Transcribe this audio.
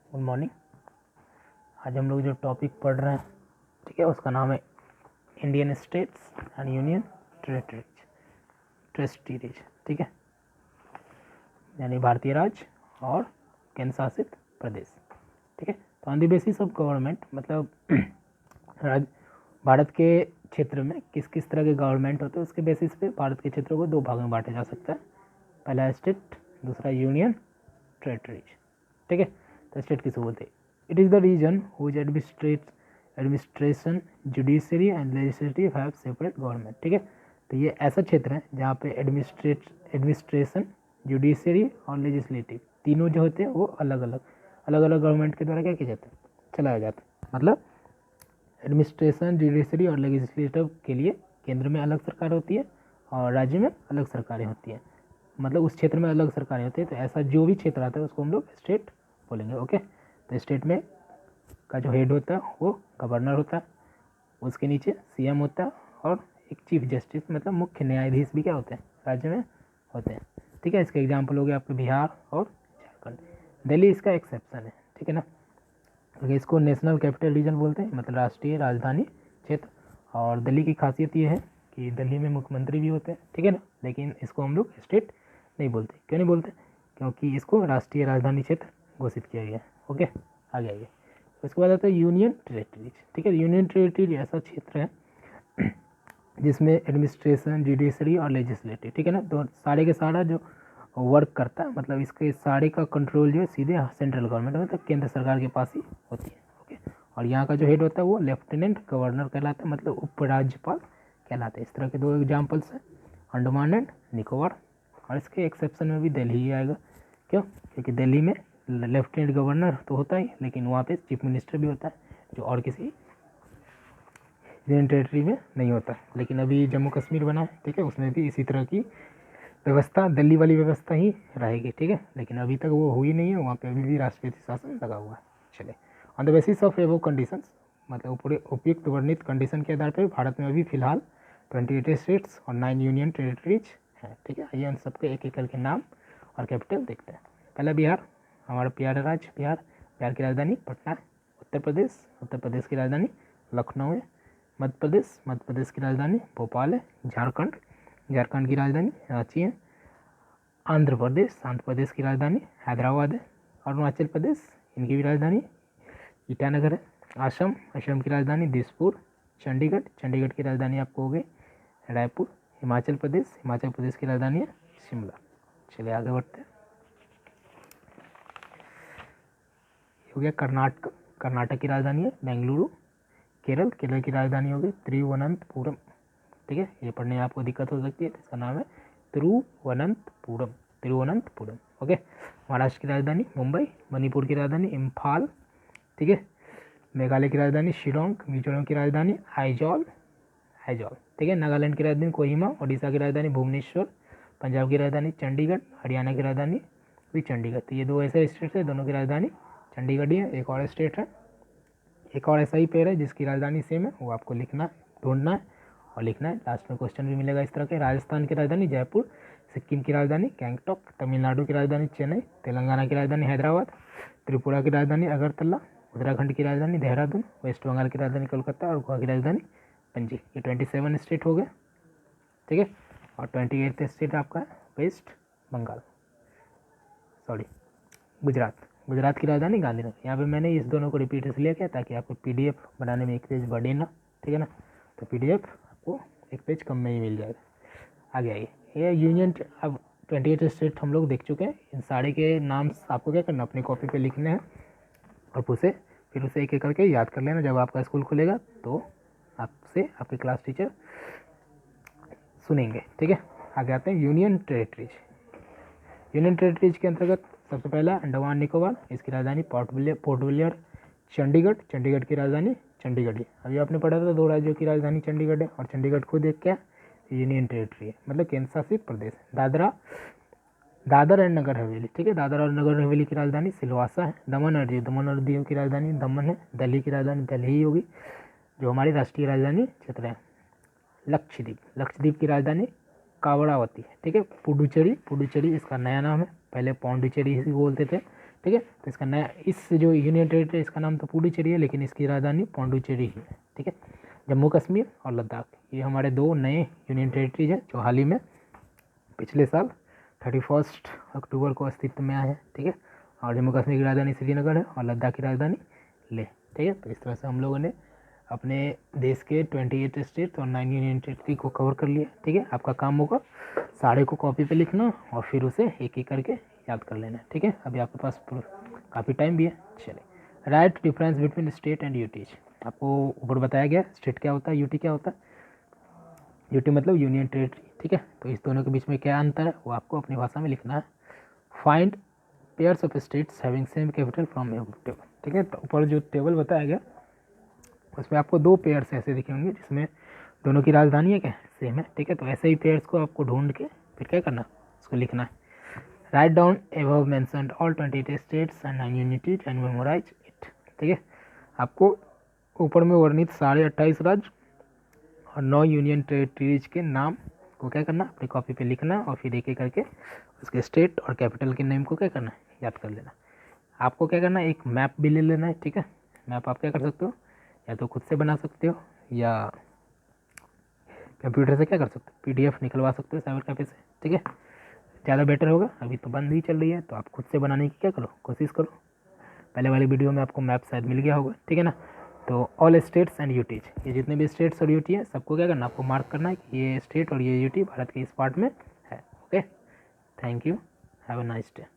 Good morning. आज हम लोग जो टॉपिक पढ़ रहे हैं, ठीक है, उसका नाम है Indian states and union territories, ठीक है, यानी भारतीय राज्य और केंद्र शासित प्रदेश, ठीक है। तो on the basis of government, मतलब भारत के क्षेत्र में किस किस तरह के गवर्नमेंट होते हैं उसके बेसिस पे भारत के क्षेत्रों को दो भागों में बांटा जा सकता है। पहला स्टेट, दूसरा यूनियन टेरिटरीज, ठीक है। तो स्टेट किसको बोलते हैं? It is the region whose administration, judiciary and legislative have separate government, ठीक है। तो ये ऐसा क्षेत्र है जहाँ पे एडमिनिस्ट्रेशन, जुडिशरी और लेजिस्लेटिव तीनों जो होते हैं वो अलग अलग गवर्नमेंट के द्वारा क्या किया जाता है, चलाया जाता है। मतलब एडमिनिस्ट्रेशन, जुडिशरी और लेजिस्लेटिव के लिए केंद्र में अलग सरकार होती है और राज्य में अलग सरकारें होती हैं, मतलब उस क्षेत्र में अलग सरकारें होती है। तो ऐसा जो भी क्षेत्र आता है उसको हम लोग स्टेट बोलेंगे, ओके। तो स्टेट में का जो हेड होता है वो गवर्नर होता है, उसके नीचे सीएम होता है और एक चीफ जस्टिस, मतलब मुख्य न्यायाधीश भी क्या होते हैं, राज्य में होते हैं, ठीक है। इसके एग्जाम्पल हो गया आपके बिहार और झारखंड। दिल्ली इसका एक्सेप्शन है, ठीक है ना, क्योंकि इसको नेशनल कैपिटल रीजन बोलते हैं, मतलब राष्ट्रीय राजधानी क्षेत्र। और दिल्ली की खासियत ये है कि दिल्ली में मुख्यमंत्री भी होते हैं, ठीक है ना, लेकिन इसको हम लोग स्टेट नहीं बोलते। क्यों नहीं बोलते? क्योंकि इसको राष्ट्रीय राजधानी क्षेत्र घोषित किया गया है, ओके। आगे आइए। उसके बाद आता है यूनियन टेरिटरीज, ठीक है। यूनियन टेरिटरी ऐसा क्षेत्र है जिसमें एडमिनिस्ट्रेशन, जुडिशरी और लेजिस्लेटिव, ठीक है ना, तो सारे के सारा जो वर्क करता है, मतलब इसके सारे का कंट्रोल जो है सीधे सेंट्रल गवर्नमेंट, मतलब केंद्र सरकार के पास ही होती है, ओके। और यहाँ का जो हेड होता है वो लेफ्टिनेंट गवर्नर कहलाता है, मतलब उपराज्यपाल कहलाते हैं। इस तरह के दो एग्जाम्पल्स हैं, अंडमान एंड निकोबार, और इसके एक्सेप्शन में भी दिल्ली ही आएगा। क्यों? क्योंकि दिल्ली में लेफ्टिनेंट गवर्नर तो होता ही, लेकिन वहाँ पे चीफ मिनिस्टर भी होता है, जो और किसी यूनियन टेरिटरी में नहीं होता। लेकिन अभी जम्मू कश्मीर बना है, ठीक है, उसमें भी इसी तरह की व्यवस्था, दिल्ली वाली व्यवस्था ही रहेगी, ठीक है। लेकिन अभी तक वो हुई नहीं है, वहाँ पे अभी भी राष्ट्रपति शासन लगा हुआ है। चले, ऑन द बेसिस ऑफ एबो कंडीशंस, मतलब पूरे उपयुक्त वर्णित कंडीशन के आधार पर भारत में अभी फिलहाल 28 स्टेट्स और 9 यूनियन टेरिटरीज हैं, ठीक है। आइए हम सबके एक एक करके नाम और कैपिटल देखते हैं। पहला बिहार, हमारा प्यारा राज्य बिहार। बिहार की राजधानी पटना है। उत्तर प्रदेश की राजधानी लखनऊ है। मध्य प्रदेश की राजधानी भोपाल है। झारखंड की राजधानी रांची है। आंध्र प्रदेश की राजधानी हैदराबाद है। अरुणाचल प्रदेश, इनकी भी राजधानी ईटानगर है। असम की राजधानी दिसपुर। चंडीगढ़ की राजधानी आपको हो गई रायपुर। हिमाचल प्रदेश की राजधानी है शिमला। चलिए आगे बढ़ते हैं। हो गया कर्नाटक की राजधानी है बेंगलुरु। केरल की राजधानी हो गई तिरुवनंतपुरम, ठीक है। ये पढ़ने में आपको दिक्कत हो सकती है, इसका नाम है तिरुवनंतपुरम, ओके। महाराष्ट्र की राजधानी मुंबई। मणिपुर की राजधानी इम्फाल, ठीक है। मेघालय की राजधानी शिलोंग। मिजोरम की राजधानी आइजॉल, ठीक है। नागालैंड की राजधानी कोहिमा। उड़ीसा की राजधानी भुवनेश्वर। पंजाब की राजधानी चंडीगढ़। हरियाणा की राजधानी भी चंडीगढ़। तो ये दो ऐसे स्टेट है, दोनों की राजधानी चंडीगढ़ ही है। एक और स्टेट है, एक और ऐसा ही पेड़ है जिसकी राजधानी सेम है, वो आपको लिखना है, ढूंढना है और लिखना है। लास्ट में क्वेश्चन भी मिलेगा इस तरह के। राजस्थान की राजधानी जयपुर। सिक्किम की राजधानी गैंगटॉक। तमिलनाडु की राजधानी चेन्नई। तेलंगाना की राजधानी हैदराबाद। त्रिपुरा की राजधानी अगरतला। उत्तराखंड की राजधानी देहरादून। वेस्ट बंगाल की राजधानी कोलकाता और गोवा की राजधानी पणजी। ये 27 स्टेट हो गए, ठीक है। और 28 स्टेट आपका है वेस्ट बंगाल, सॉरी गुजरात की राजधानी गांधीनगर। यहाँ पे मैंने इस दोनों को रिपीट इसलिए किया ताकि आपको पीडीएफ बनाने में एक पेज बढ़े ना, ठीक है ना। तो पीडीएफ आपको एक पेज कम में ही मिल जाएगा। आगे आइए। ये यूनियन, अब 28 स्टेट हम लोग देख चुके हैं। इन सारे के नाम आपको क्या करना, अपनी कॉपी पे लिखने हैं और फिर उसे एक एक करके याद कर लेना। जब आपका स्कूल खुलेगा तो आपसे आपके क्लास टीचर सुनेंगे, ठीक है। आगे आते हैं यूनियन टेरिटरीज के अंतर्गत सबसे पहला अंडमान निकोबार। इसकी राजधानी पोर्ट ब्लेयर। चंडीगढ़ की राजधानी चंडीगढ़ है। अभी आपने पढ़ा था दो राज्यों की राजधानी चंडीगढ़ है, और चंडीगढ़ खुद एक क्या यूनियन टेरिटरी है, मतलब केंद्र शासित प्रदेश। दादर एंड नगर हवेली, ठीक है। दादर और नगर हवेली की राजधानी सिलवासा है। दमन और दीव की राजधानी दमन है। दिल्ली की राजधानी दिल्ली ही होगी, जो हमारी राष्ट्रीय राजधानी क्षेत्र है। लक्षद्वीप की राजधानी कावड़ावती है, ठीक है। पुडुचेरी इसका नया नाम है, पहले पौंडीचेरी ही बोलते थे, ठीक है। तो इसका नया इस जो यूनियन टेरिटरी इसका नाम तो पुडुचेरी है, लेकिन इसकी राजधानी पौंडुचेरी ही है। ठीक है, जम्मू कश्मीर और लद्दाख ये हमारे दो नए यूनियन टेरिटरीज हैं जो हाल ही में पिछले साल 31 अक्टूबर को अस्तित्व में आए हैं। ठीक है, और जम्मू कश्मीर की राजधानी श्रीनगर है और लद्दाख की राजधानी लेह। ठीक है, तो इस तरह से हम लोगों ने अपने देश के 28 स्टेट और 9 यूनियन टेरिटरी को कवर कर लिया। ठीक है, आपका काम होगा सारे को कॉपी पे लिखना और फिर उसे एक एक करके याद कर लेना। ठीक है, अभी आपके पास काफ़ी टाइम भी है। चलिए, right difference between state and UTs. आपको ऊपर बताया गया स्टेट क्या होता है, यूटी क्या होता है। यूटी मतलब यूनियन टेरिटरी। ठीक है, तो इस दोनों के बीच में क्या अंतर है वो आपको अपनी भाषा में लिखना है। Find pairs of states having same capital from A table. ठीक है, तो ऊपर जो टेबल बताया गया उसमें आपको दो पेयर्स ऐसे दिखे होंगे जिसमें दोनों की राजधानी है क्या सेम है। ठीक है, तो ऐसे ही पेयर्स को आपको ढूंढ के फिर क्या करना उसको लिखना है। Right down above mentioned all 28 states and 9 unities and memorise it. ठीक है, आपको ऊपर में वर्णित सारे 28 राज्य और 9 यूनियन टेरिटरीज के नाम को क्या करना अपनी कॉपी पे लिखना और फिर एक एक करके उसके स्टेट और कैपिटल के नेम को क्या करना याद कर लेना। आपको क्या करना एक मैप भी ले लेना है। ठीक है, मैप आप क्या कर सकते हो या तो खुद से बना सकते हो या कंप्यूटर से क्या कर सकते हो PDF निकलवा सकते हो साइबर कैफे से। ठीक है, ज़्यादा बेटर होगा। अभी तो बंद ही चल रही है तो आप खुद से बनाने की क्या करो कोशिश करो। पहले वाली वीडियो में आपको मैप शायद मिल गया होगा। ठीक है ना, तो ऑल स्टेट्स एंड यूटीज ये जितने भी स्टेट्स और यूटी है सबको क्या करना आपको मार्क करना है कि ये स्टेट और ये यूटी भारत के इस पार्ट में है। Okay, thank you, have a nice day.